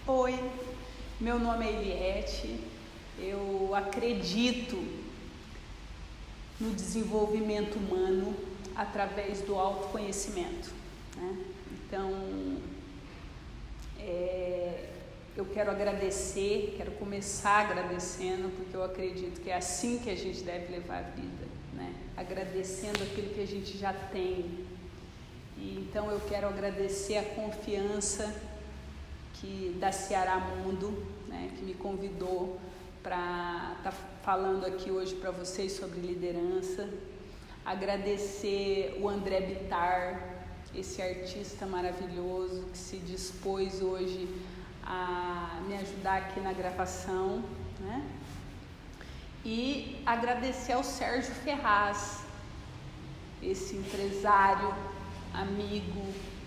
Oi, meu nome é Eliette, eu acredito no desenvolvimento humano através do autoconhecimento, né? Então, eu quero começar agradecendo, porque eu acredito que é assim que a gente deve levar a vida, né? Agradecendo aquilo que a gente já tem. E então eu quero agradecer a confiança da Ceará Mundo, né, que me convidou para estar falando aqui hoje para vocês sobre liderança. Agradecer o André Bittar, esse artista maravilhoso que se dispôs hoje a me ajudar aqui na gravação, né? E agradecer ao Sérgio Ferraz, esse empresário, amigo,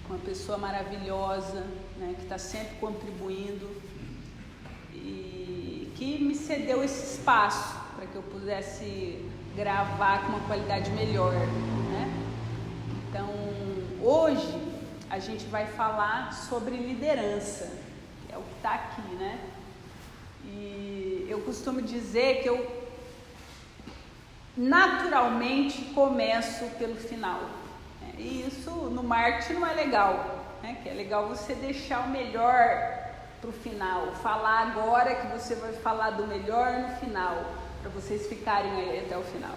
uma pessoa maravilhosa, né, que está sempre contribuindo e que me cedeu esse espaço para que eu pudesse gravar com uma qualidade melhor, né? Então, hoje a gente vai falar sobre liderança, que é o que está aqui, né? E eu costumo dizer que eu naturalmente começo pelo final. E isso no marketing não é legal, né? Que é legal você deixar o melhor para o final, falar agora que você vai falar do melhor no final, para vocês ficarem aí até o final.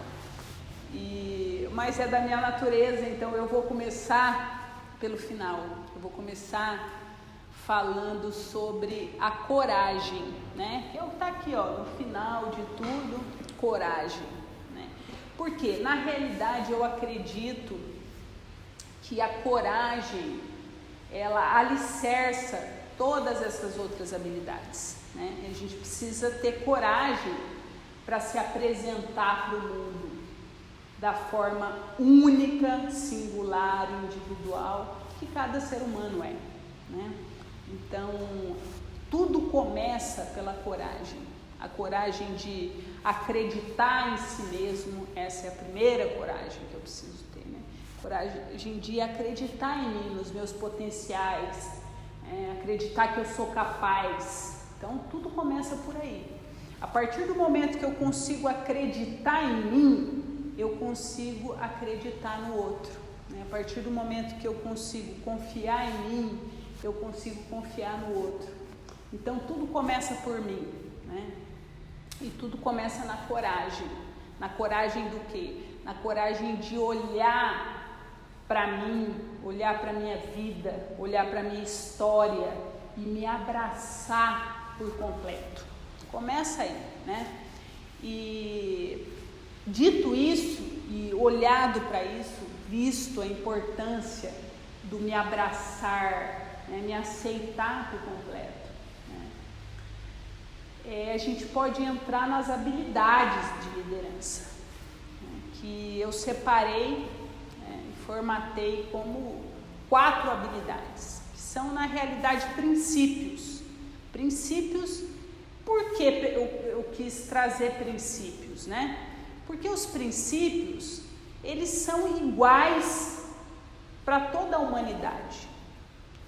Mas é da minha natureza, então eu vou começar pelo final. Eu vou começar falando sobre a coragem, né? Que é o que está aqui, ó, no final de tudo, coragem, né? Porque na realidade eu acredito que a coragem, ela alicerça todas essas outras habilidades, né? A gente precisa ter coragem para se apresentar para o mundo da forma única, singular, individual, que cada ser humano é, né? Então, tudo começa pela coragem. A coragem de acreditar em si mesmo, essa é a primeira coragem que eu preciso ter, né? Coragem de acreditar em mim, nos meus potenciais, acreditar que eu sou capaz. Então, tudo começa por aí. A partir do momento que eu consigo acreditar em mim, eu consigo acreditar no outro, né? A partir do momento que eu consigo confiar em mim, eu consigo confiar no outro. Então, tudo começa por mim, né? E tudo começa na coragem. Na coragem do quê? Na coragem de olhar para mim, olhar para a minha vida, olhar para a minha história e me abraçar por completo. Começa aí, né? E dito isso e olhado para isso, visto a importância do me abraçar, né, me aceitar por completo, né? A gente pode entrar nas habilidades de liderança, né, que eu separei, formatei como 4 habilidades, que são na realidade princípios. Princípios, por que eu quis trazer princípios, né? Porque os princípios, eles são iguais para toda a humanidade.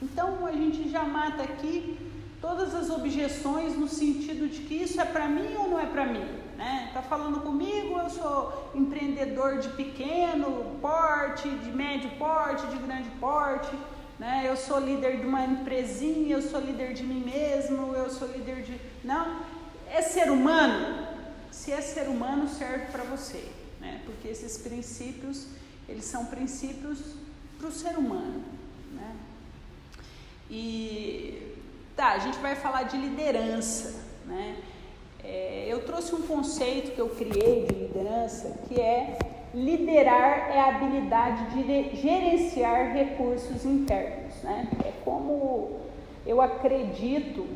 Então a gente já mata aqui todas as objeções no sentido de que isso é para mim ou não é para mim, né? Tá falando comigo, eu sou empreendedor de pequeno porte, de médio porte, de grande porte, né? Eu sou líder de uma empresinha, eu sou líder de mim mesmo, eu sou líder de... Não, é ser humano? Se é ser humano, serve para você, né? Porque esses princípios, eles são princípios para o ser humano, né? A gente vai falar de liderança, né? Eu trouxe um conceito que eu criei de liderança, que é liderar é a habilidade de gerenciar recursos internos, né? É como eu acredito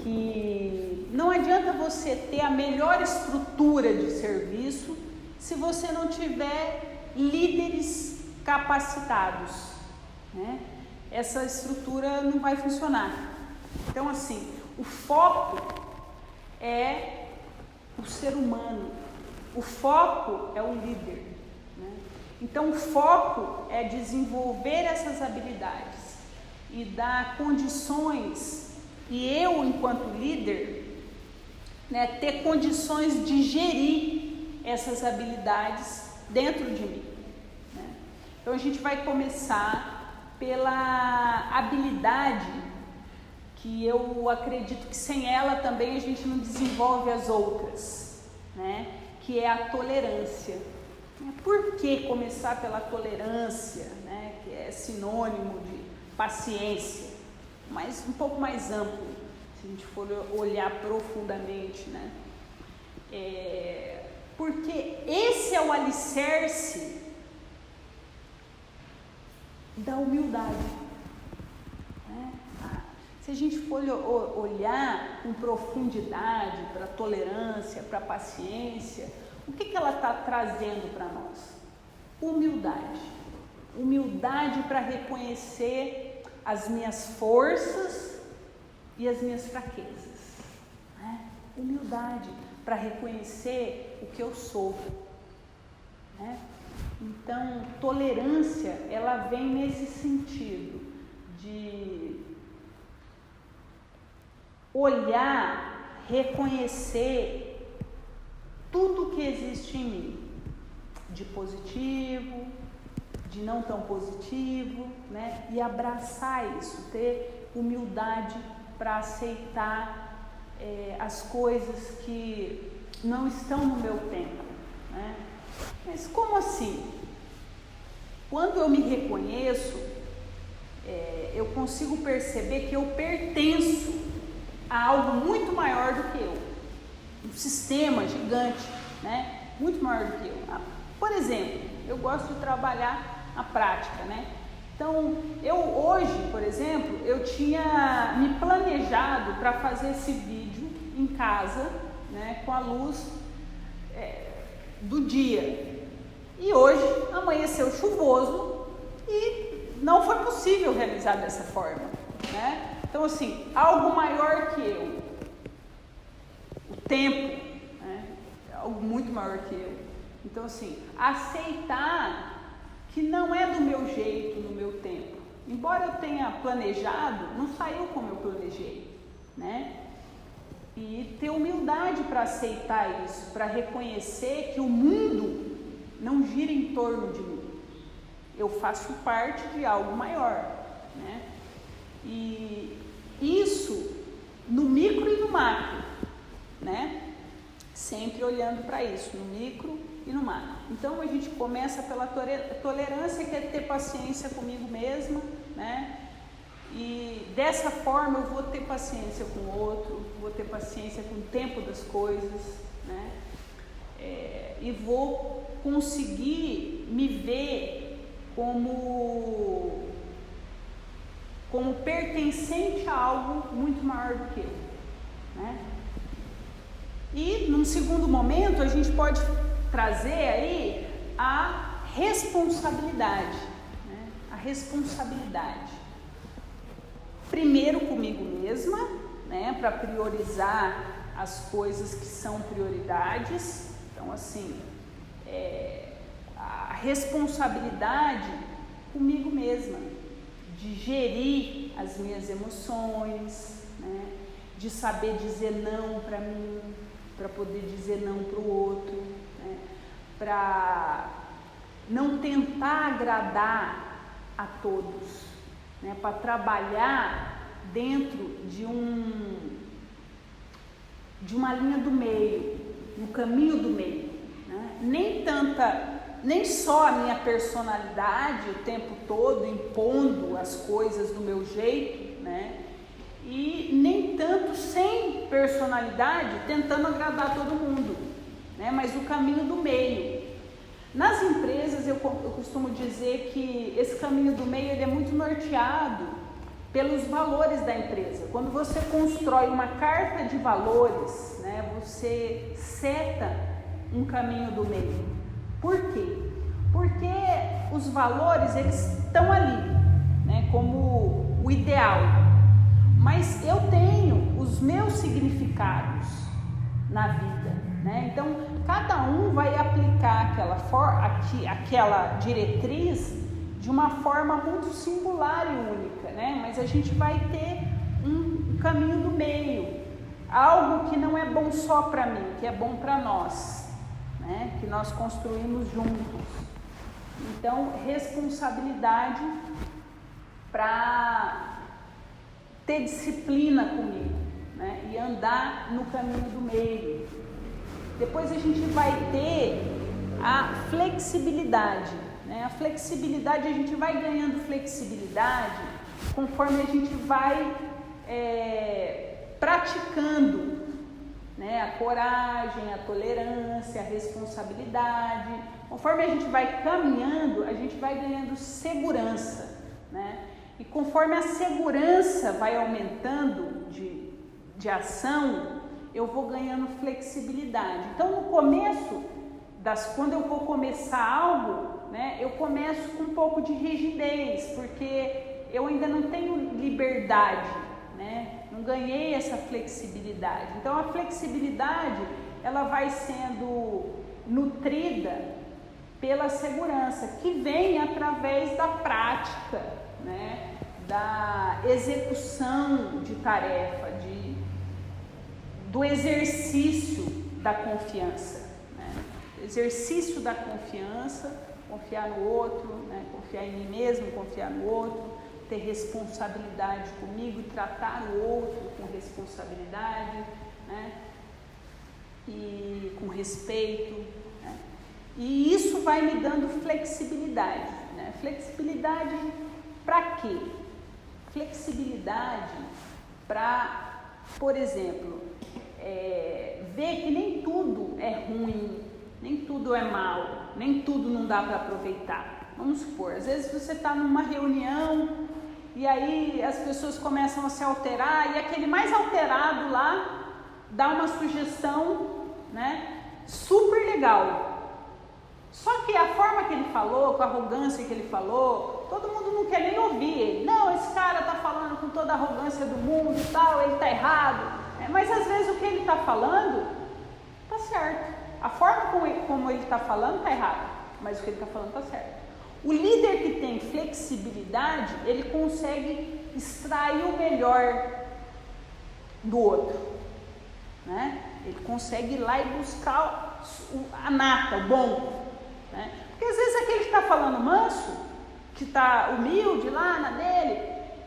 que não adianta você ter a melhor estrutura de serviço se você não tiver líderes capacitados, né? Essa estrutura não vai funcionar. Então, assim, o foco é o ser humano, o foco é o líder, né? Então, o foco é desenvolver essas habilidades e dar condições E eu, enquanto líder, né, ter condições de gerir essas habilidades dentro de mim, né? Então a gente vai começar pela habilidade que eu acredito que sem ela também a gente não desenvolve as outras, né? Que é a tolerância. Por que começar pela tolerância, né? Que é sinônimo de paciência, mas um pouco mais amplo, se a gente for olhar profundamente, né? Porque esse é o alicerce da humildade, né? Se a gente for olhar com profundidade para a tolerância, para a paciência, o que ela está trazendo para nós? Humildade. Humildade para reconhecer as minhas forças e as minhas fraquezas, né? Humildade para reconhecer o que eu sou, né? Então, tolerância, ela vem nesse sentido de olhar, reconhecer tudo que existe em mim, de positivo, de não tão positivo, né? E abraçar isso, ter humildade para aceitar as coisas que não estão no meu tempo, né? Mas como assim? Quando eu me reconheço, eu consigo perceber que eu pertenço a algo muito maior do que eu, um sistema gigante, né? Muito maior do que eu. Por exemplo, eu gosto de trabalhar a prática, né? Então, eu hoje, por exemplo, eu tinha me planejado para fazer esse vídeo em casa, né, com a luz do dia. E hoje amanheceu chuvoso e não foi possível realizar dessa forma, né? Então, assim, algo maior que eu, o tempo, né, é algo muito maior que eu. Então, assim, aceitar que não é do meu jeito, no meu tempo. Embora eu tenha planejado, não saiu como eu planejei, né? E ter humildade para aceitar isso, para reconhecer que o mundo não gira em torno de mim. Eu faço parte de algo maior, né? E isso no micro e no macro, né? Sempre olhando para isso, no micro e no macro. Então a gente começa pela tolerância, que é ter paciência comigo mesma, né? E dessa forma eu vou ter paciência com o outro, vou ter paciência com o tempo das coisas, né? E vou conseguir me ver como pertencente a algo muito maior do que eu, né? E num segundo momento a gente pode trazer aí a responsabilidade, né? A responsabilidade. Primeiro comigo mesma, né? Para priorizar as coisas que são prioridades. Então, assim, a responsabilidade comigo mesma, de gerir as minhas emoções, né? De saber dizer não para mim, para poder dizer não para o outro, né? Para não tentar agradar a todos, né? Para trabalhar dentro de uma linha do meio, no caminho do meio, né? Nem só a minha personalidade o tempo todo impondo as coisas do meu jeito, né? E nem tanto sem personalidade tentando agradar todo mundo, né? Mas o caminho do meio. Nas empresas eu costumo dizer que esse caminho do meio ele é muito norteado pelos valores da empresa. Quando você constrói uma carta de valores, né, você seta um caminho do meio. Por quê? Porque os valores eles estão ali, né, como o ideal. Mas eu tenho os meus significados na vida, né? Então, cada um vai aplicar aquela diretriz de uma forma muito singular e única, né? Mas a gente vai ter um caminho do meio, algo que não é bom só para mim, que é bom para nós, né? Que nós construímos juntos. Então, responsabilidade para ter disciplina comigo, né? E andar no caminho do meio. Depois a gente vai ter a flexibilidade, né? A flexibilidade, a gente vai ganhando flexibilidade conforme a gente vai praticando, né? A coragem, a tolerância, a responsabilidade. Conforme a gente vai caminhando, a gente vai ganhando segurança, né? E conforme a segurança vai aumentando de ação, eu vou ganhando flexibilidade. Então, no começo, quando eu vou começar algo, né, eu começo com um pouco de rigidez, porque eu ainda não tenho liberdade, né? Não ganhei essa flexibilidade. Então, a flexibilidade, ela vai sendo nutrida pela segurança, que vem através da prática, né? Da execução de tarefa, do exercício da confiança, né? Exercício da confiança, confiar no outro, né? Confiar em mim mesmo, confiar no outro, ter responsabilidade comigo, tratar o outro com responsabilidade, né? E com respeito, né? E isso vai me dando flexibilidade, né? Flexibilidade para quê? Flexibilidade para, por exemplo, ver que nem tudo é ruim, nem tudo é mal, nem tudo não dá para aproveitar. Vamos supor, às vezes você está numa reunião e aí as pessoas começam a se alterar e aquele mais alterado lá dá uma sugestão, né, super legal. Só que a forma que ele falou, com a arrogância que ele falou, todo mundo não quer nem ouvir ele. Não, esse cara está falando com toda a arrogância do mundo e tal, ele está errado. Mas às vezes o que ele está falando está certo. A forma como ele está falando está errado, mas o que ele está falando está certo. O líder que tem flexibilidade, ele consegue extrair o melhor do outro, né? Ele consegue ir lá e buscar a nata, o bom, né? Porque às vezes aquele que está falando manso, que está humilde lá na dele,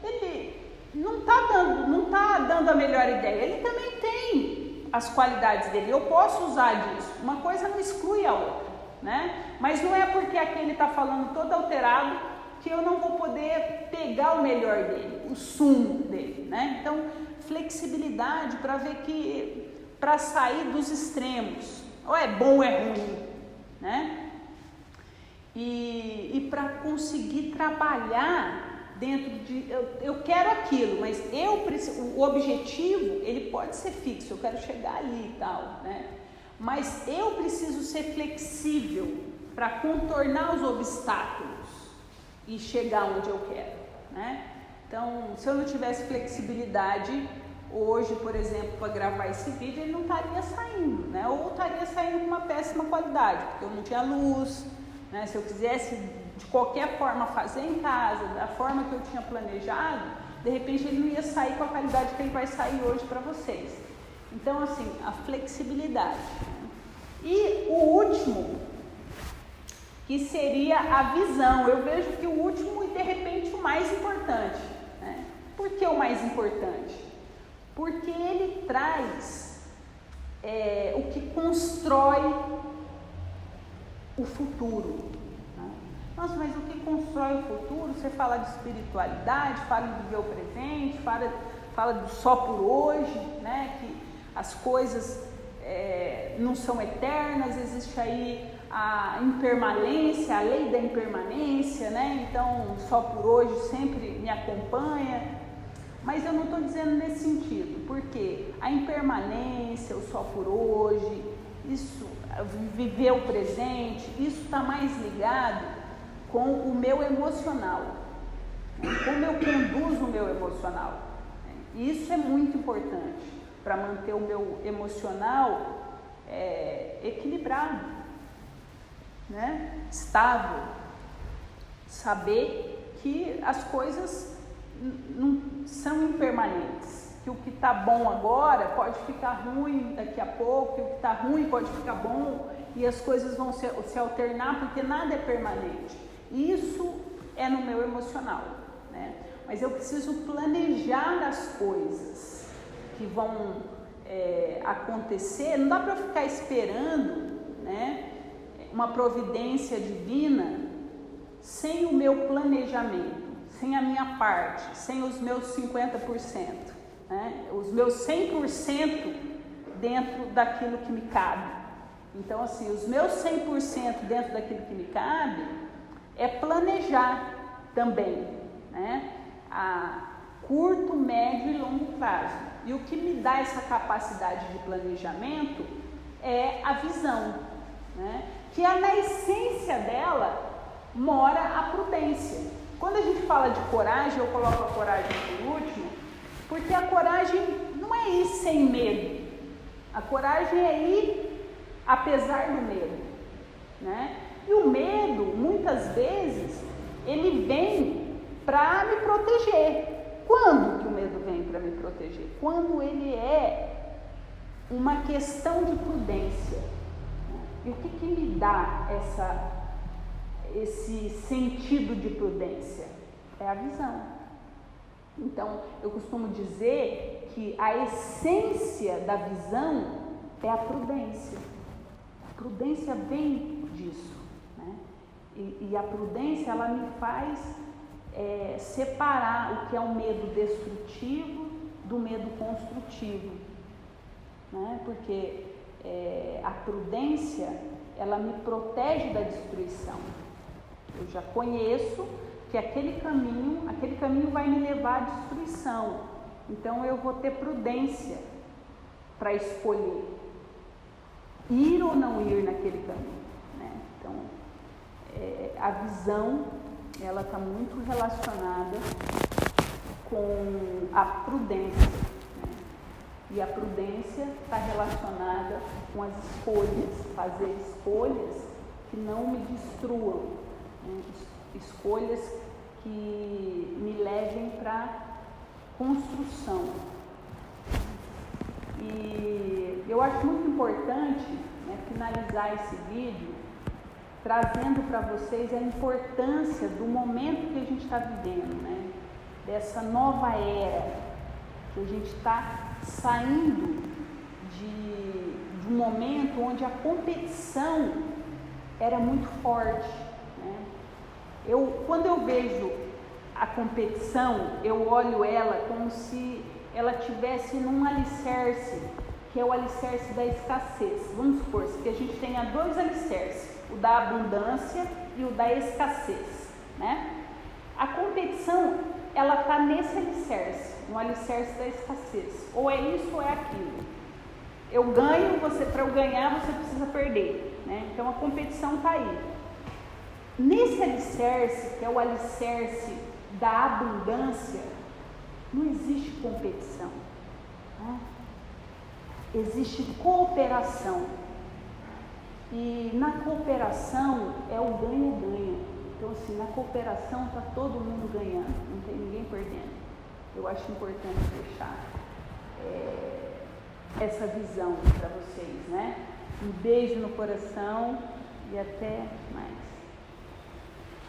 ele não está dando a melhor ideia. Ele também tem as qualidades dele. Eu posso usar disso. Uma coisa não exclui a outra, né? Mas não é porque aquele está falando todo alterado que eu não vou poder pegar o melhor dele, o sumo dele, né? Então, flexibilidade para ver que, para sair dos extremos, ou é bom ou é ruim, né? E para conseguir trabalhar dentro de, eu quero aquilo, mas o objetivo, ele pode ser fixo, eu quero chegar ali e tal, né? Mas eu preciso ser flexível para contornar os obstáculos e chegar onde eu quero, né? Então, se eu não tivesse flexibilidade, hoje, por exemplo, para gravar esse vídeo, ele não estaria saindo, né? Ou estaria saindo com uma péssima qualidade, porque eu não tinha luz, né? Se eu quisesse de qualquer forma fazer em casa, da forma que eu tinha planejado, de repente ele não ia sair com a qualidade que ele vai sair hoje para vocês. Então, assim, a flexibilidade. E o último, que seria a visão. Eu vejo que o último e de repente o mais importante, né? Por que o mais importante? Porque ele traz o que constrói o futuro. Nossa, mas o que constrói o futuro? Você fala de espiritualidade, fala de viver o presente, fala do só por hoje, né? Que as coisas não são eternas, existe aí a impermanência, a lei da impermanência, né? Então, só por hoje sempre me acompanha. Mas eu não estou dizendo nesse sentido, porque a impermanência, o só por hoje, isso, viver o presente, isso está mais ligado com o meu emocional, né? Como eu conduzo o meu emocional, né? Isso é muito importante para manter o meu emocional equilibrado, né? Estável, saber que as coisas não são impermanentes, que o que está bom agora pode ficar ruim daqui a pouco, que o que está ruim pode ficar bom, e as coisas vão se alternar, porque nada é permanente. Isso é no meu emocional, né? Mas eu preciso planejar as coisas que vão acontecer. Não dá para ficar esperando, né, uma providência divina sem o meu planejamento, sem a minha parte, sem os meus 50%, né? Os meus 100% dentro daquilo que me cabe. Então, assim, os meus 100% dentro daquilo que me cabe é planejar também, né? A curto, médio e longo prazo. E o que me dá essa capacidade de planejamento é a visão, né? Que na essência dela mora a prudência. Quando a gente fala de coragem, eu coloco a coragem por último, porque a coragem não é ir sem medo. A coragem é ir apesar do medo, né? E o medo, muitas vezes, ele vem para me proteger. Quando que o medo vem para me proteger? Quando ele é uma questão de prudência. E o que me dá esse sentido de prudência? É a visão. Então, eu costumo dizer que a essência da visão é a prudência. A prudência vem disso, né? E a prudência, ela me faz separar o que é um medo destrutivo do medo construtivo, né? Porque a prudência, ela me protege da destruição. Eu já conheço que aquele caminho vai me levar à destruição. Então eu vou ter prudência para escolher ir ou não ir naquele caminho, né? Então a visão, ela está muito relacionada com a prudência, né? E a prudência está relacionada com as escolhas, fazer escolhas que não me destruam, né? Escolhas que me levem para construção. E eu acho muito importante, né, finalizar esse vídeo trazendo para vocês a importância do momento que a gente está vivendo, né? Dessa nova era, que a gente está saindo de um momento onde a competição era muito forte, né? Quando eu vejo a competição, eu olho ela como se ela tivesse num alicerce, que é o alicerce da escassez. Vamos supor que a gente tenha dois alicerces, o da abundância e o da escassez, né? A competição, ela está nesse alicerce, no alicerce da escassez. Ou é isso ou é aquilo. Eu ganho, para eu ganhar você precisa perder, né? Então a competição está aí. Nesse alicerce, que é o alicerce da abundância, não existe competição, né? Existe cooperação. E na cooperação é o ganha-ganha. Então, assim, na cooperação está todo mundo ganhando, não tem ninguém perdendo. Eu acho importante deixar essa visão para vocês, né? Um beijo no coração e até mais.